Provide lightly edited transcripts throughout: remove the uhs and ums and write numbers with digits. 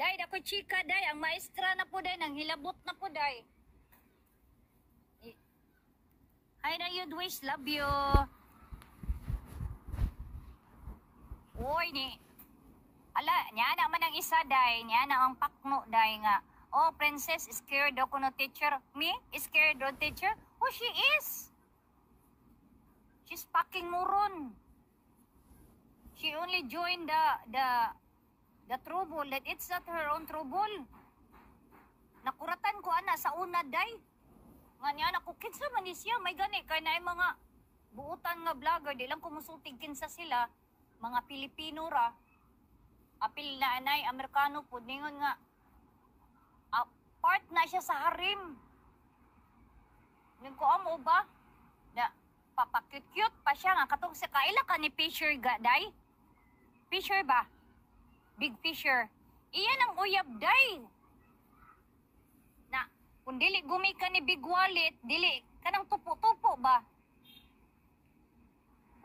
Day, dako chika, day. Ang maestra na po, day. Nang hilabot na po, day. Hi na you, Dwish. Love you. Uy, ni. Ala, niya naman ang isa, day. Niya na ang pakno, day nga. Oh, princess, scared ako no teacher. Me? Scared no teacher? Oh, she is. She's fucking moron. She only joined the trouble that it's not her own trouble. Nakuratan ko ana sa una, day. Nga niya na ko kinsa man ni siya, may gani kay na mga buutan nga vlogger, di lang kumusultig kinsa sila, mga Pilipino ra. Apil na anay Amerikano pud ningon nga part na siya sa harim. Ning ko amo ba? Na papakit-cute pa siya nga katong sa kaila ka ni Fisher ga, day. Fisher ba? Big Fisher. Iyan ang uyab, day. Na, kung dili gumi ka ni Big Wallet, dili kanang tupo-tupo ba?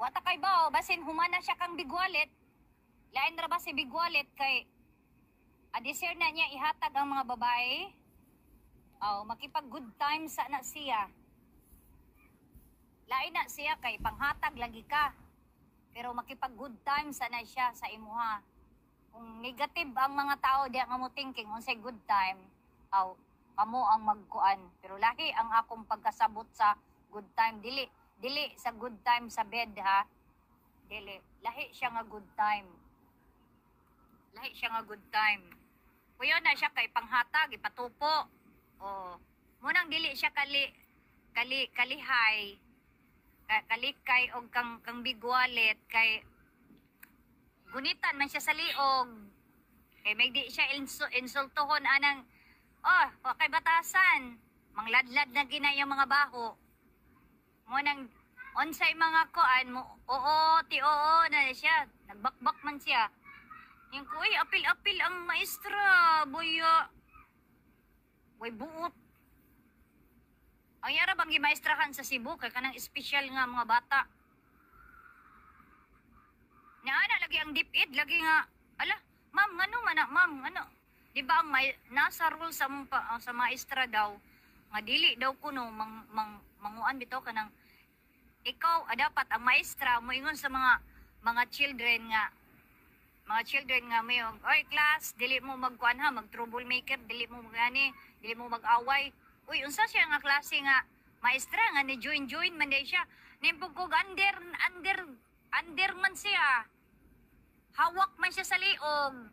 Wata kay ba, basin humana siya kang Big Wallet. Lain ra ba si Big Wallet kay adisir na niya ihatag ang mga babae? Oh, makipag good time sa na siya. Lain na siya kay panghatag lagi ka. Pero makipag good time sa na siya sa imuha. Kung negative ang mga tao diya nga mo thinking unsay good time, aw kamo ang magkuan. Pero lahi ang akong pagkasabot sa good time, dili sa good time sa bed, ha. Dili, lahi siya nga good time. Lahi siya nga good time. Kuya na siya kay panghatag ipatupo. Oh, munang dili siya kalihay. Kalikay og kang Big Wallet kay gunitan man siya sa liog. Kay may di siya insultohon anang wa kay batasan. Mangladlad na ginayang mga baho. Mo nang onsay mga koan mo, oo na siya. Nagbakbak man siya. Yung ko, apil-apil ang maestra, boya. Way buot. Ang yara bang gimaestrahan sa Cebu, kay kanang espesyal nga mga bata. Naana lagi ang dipid, lagi nga, ala, ma'am, ano? Di ba ang nasa rule sa maestra daw, nga dili daw kuno, manguan bitaw ka ng, ikaw, dapat ang maestra, moingon sa mga children nga may, oy class, dili mo magkuan ha, mag-troublemaker, dili mo magani, dili mo mag-away. Uy, unsa siya nga klase nga maestra nga ni join man day siya. Nimpog kog under man siya. Hawak man siya sa liog.